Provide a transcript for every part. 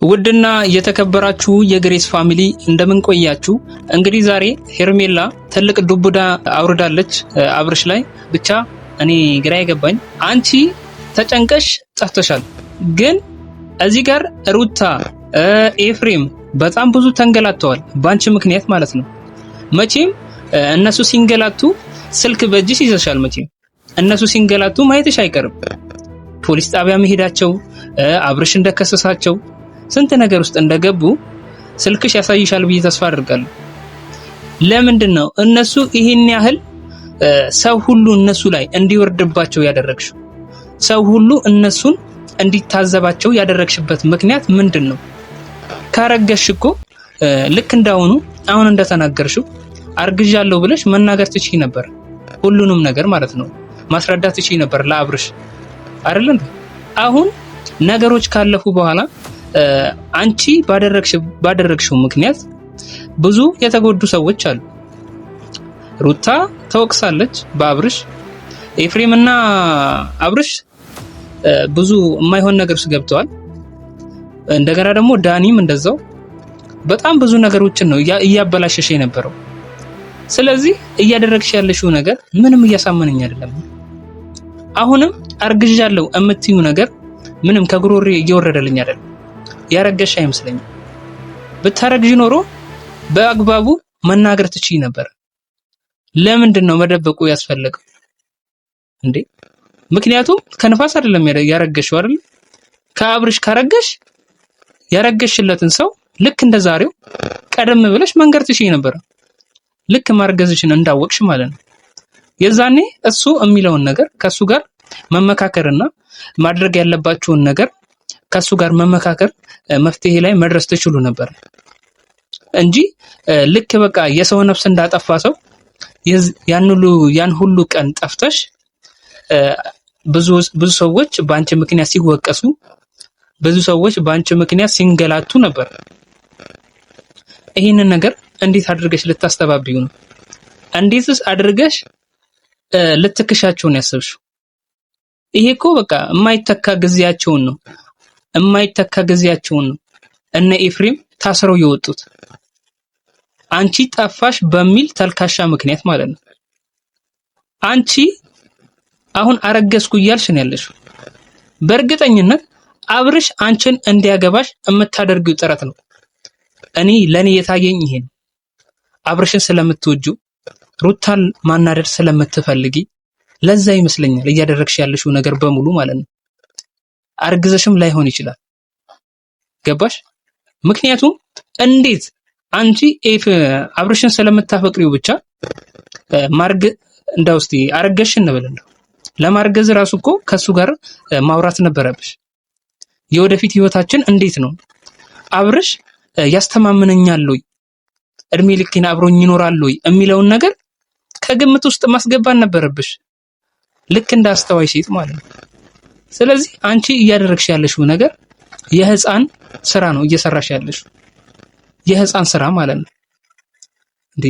ውድና የተከበራችሁ የግሬስ ፋሚሊ እንደምን ቆያችሁ? እንግዲህ ዛሬ ሄርሜላ ትልቅ ዱብዳ አውርዳለች አብርሽ ላይ። ብቻ እኔ ግራ የገባኝ አንቺ ተጨንቀሽ ጠፍተሻል፣ ግን እዚህ ጋር ሩታ ኤፍሬም በጣም ብዙ ተንገላተዋል ባንቺ ምክንያት ማለት ነው። መቼም እነሱ ሲንገላቱ ስልክ በእጅሽ ይዘሻል። መቼም እነሱ ሲንገላቱ ማየትሽ አይቀርም። ፖሊስ ጣቢያ መሄዳቸው፣ አብርሽ እንደከሰሳቸው ስንት ነገር ውስጥ እንደገቡ ስልክሽ ያሳይሻል ብዬ ተስፋ አድርጋለሁ። ለምንድን ነው እነሱ ይሄን ያህል ሰው ሁሉ እነሱ ላይ እንዲወርድባቸው ያደረግሽው? ሰው ሁሉ እነሱን እንዲታዘባቸው ያደረግሽበት ምክንያት ምንድን ነው? ካረገሽ እኮ ልክ እንዳሁኑ አሁን እንደተናገርሽው አርግዣለሁ ብለሽ መናገር ትችይ ነበር። ሁሉንም ነገር ማለት ነው ማስረዳት ትችይ ነበር ለአብርሽ አይደል እንዴ? አሁን ነገሮች ካለፉ በኋላ አንቺ ባደረግሽው ምክንያት ብዙ የተጎዱ ሰዎች አሉ። ሩታ ተወቅሳለች በአብርሽ። ኤፍሬም እና አብርሽ ብዙ የማይሆን ነገር ውስጥ ገብተዋል። እንደገና ደግሞ ዳኒም እንደዛው በጣም ብዙ ነገሮችን ነው እያበላሸሽ የነበረው። ስለዚህ እያደረግሽ ያለሽው ነገር ምንም እያሳመነኝ አይደለም። አሁንም አርግዣለሁ እምትዩ ነገር ምንም ከጉሮሬ እየወረደልኝ አይደለም። ያረገሽ አይመስለኝም። ብታረግጂ ኖሮ በአግባቡ መናገር ትችይ ነበር። ለምንድን ነው መደበቁ ያስፈለገው እንዴ? ምክንያቱም ከነፋስ አይደለም ያረገሽው አይደል? ከአብርሽ ካረገሽ ያረገሽለትን ሰው ልክ እንደዛሬው ቀደም ብለሽ መንገር ትችይ ነበር። ልክ ማርገዝሽን እንዳወቅሽ ማለት ነው። የዛኔ እሱ የሚለውን ነገር ከሱ ጋር መመካከርና ማድረግ ያለባችሁን ነገር ከሱ ጋር መመካከር መፍትሄ ላይ መድረስ ትችሉ ነበር እንጂ ልክ በቃ የሰው ነፍስ እንዳጠፋ ሰው ያን ሁሉ ቀን ጠፍተሽ ብዙ ሰዎች በአንቺ ምክንያት ሲወቀሱ፣ ብዙ ሰዎች በአንቺ ምክንያት ሲንገላቱ ነበር። ይሄንን ነገር እንዴት አድርገሽ ልታስተባብዩ ነው? እንዴትስ አድርገሽ ልትክሻቸው ነው ያሰብሽው? ይሄ እኮ በቃ የማይተካ ጊዜያቸውን ነው እነ ኤፍሬም ታስረው የወጡት አንቺ ጠፋሽ በሚል ተልካሻ ምክንያት ማለት ነው። አንቺ አሁን አረገዝኩ እያልሽ ነው ያለሽው። በእርግጠኝነት አብርሽ አንቺን እንዲያገባሽ የምታደርጊው ጥረት ነው። ለኔ የታየኝ ይሄ ነው። አብርሽን ስለምትወጂው ሩታን ማናደድ ስለምትፈልጊ ለዛ ይመስለኛል እያደረግሽ ያለሽው ነገር በሙሉ ማለት ነው። አርግዘሽም ላይሆን ይችላል። ገባሽ? ምክንያቱም እንዴት አንቺ አብርሽን ስለምታፈቅሪው ብቻ እንዳውስቲ አረገሽ እንበል። ለማርገዝ ራሱ እኮ ከሱ ጋር ማውራት ነበረብሽ። የወደፊት ህይወታችን እንዴት ነው? አብርሽ ያስተማምነኛል ወይ? እድሜ ልኬን አብሮኝ ይኖራል ወይ የሚለውን ነገር ከግምት ውስጥ ማስገባት ነበረብሽ። ልክ እንደ አስተዋይ ሴት ማለት ነው። ስለዚህ አንቺ እያደረግሽ ያለሽው ነገር የህፃን ስራ ነው እየሰራሽ ያለሽው። የህፃን ስራ ማለት ነው እንዴ!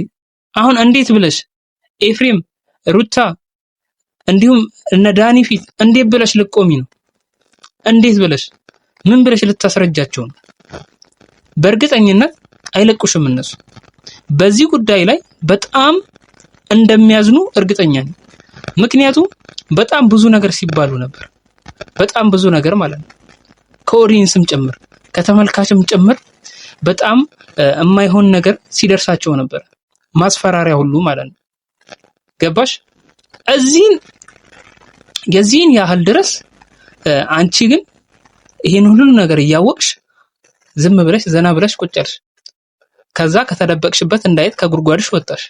አሁን እንዴት ብለሽ ኤፍሬም፣ ሩታ እንዲሁም እነ ዳኒ ፊት እንዴት ብለሽ ልቆሚ ነው? እንዴት ብለሽ ምን ብለሽ ልታስረጃቸው ነው? በእርግጠኝነት አይለቁሽም እነሱ። በዚህ ጉዳይ ላይ በጣም እንደሚያዝኑ እርግጠኛ ነኝ። ምክንያቱም በጣም ብዙ ነገር ሲባሉ ነበር። በጣም ብዙ ነገር ማለት ነው። ከኦዲየንስም ጭምር ከተመልካችም ጭምር በጣም የማይሆን ነገር ሲደርሳቸው ነበር። ማስፈራሪያ ሁሉ ማለት ነው። ገባሽ? የዚህን ያህል ድረስ አንቺ ግን ይሄን ሁሉ ነገር እያወቅሽ ዝም ብለሽ ዘና ብለሽ ቁጭ አልሽ። ከዛ ከተደበቅሽበት እንዳይት ከጉርጓድሽ ወጣሽ።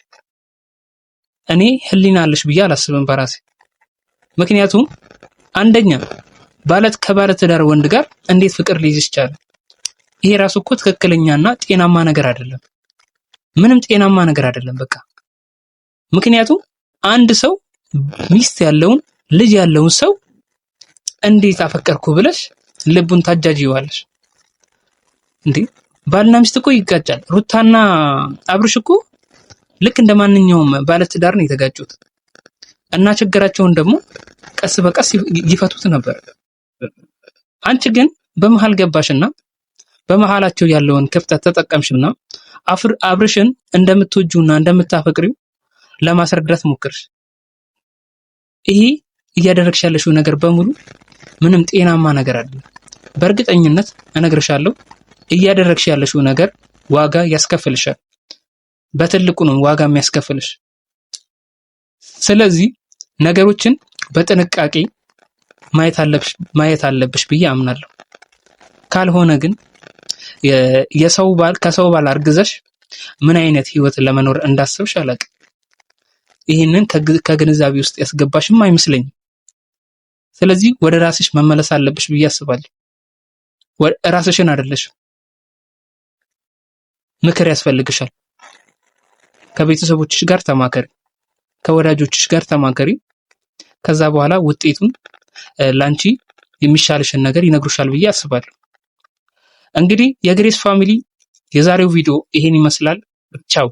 እኔ ህሊና አለሽ ብዬ አላስብም በራሴ። ምክንያቱም አንደኛ ከባለ ትዳር ወንድ ጋር እንዴት ፍቅር ሊይዝሽ ቻለ? ይሄ ራሱ እኮ ትክክለኛና ጤናማ ነገር አይደለም። ምንም ጤናማ ነገር አይደለም በቃ። ምክንያቱም አንድ ሰው ሚስት ያለውን ልጅ ያለውን ሰው እንዴት አፈቀርኩ ብለሽ ልቡን ታጃጂዋለሽ እንዴ? ባልና ሚስት እኮ ይጋጫል። ሩታና አብርሽ እኮ ልክ እንደማንኛውም ባለ ትዳር ነው የተጋጩት እና ችግራቸውን ደግሞ ቀስ በቀስ ይፈቱት ነበር። አንቺ ግን በመሃል ገባሽና በመሃላቸው ያለውን ክፍተት ተጠቀምሽና አብርሽን እንደምትወጂውና እንደምታፈቅሪው ለማስረዳት ሞክርሽ። ይሄ እያደረግሽ ያለሽው ነገር በሙሉ ምንም ጤናማ ነገር አይደለም። በእርግጠኝነት እነግርሻለሁ እያደረግሽ ያለሽው ነገር ዋጋ ያስከፍልሻል። በትልቁ ነው ዋጋ የሚያስከፍልሽ። ስለዚህ ነገሮችን በጥንቃቄ ማየት አለብሽ ብዬ አምናለሁ። ካልሆነ ግን ከሰው ባል አርግዘሽ ምን አይነት ህይወት ለመኖር እንዳሰብሽ አላውቅም። ይህንን ከግንዛቤ ውስጥ ያስገባሽም አይመስለኝም። ስለዚህ ወደ ራስሽ መመለስ አለብሽ ብዬ አስባለሁ። ራስሽን አይደለሽም። ምክር ያስፈልግሻል። ከቤተሰቦችሽ ጋር ተማከሪ፣ ከወዳጆችሽ ጋር ተማከሪ። ከዛ በኋላ ውጤቱን ላንቺ የሚሻልሽን ነገር ይነግሩሻል ብዬ አስባለሁ። እንግዲህ የግሬስ ፋሚሊ የዛሬው ቪዲዮ ይሄን ይመስላል። ቻው።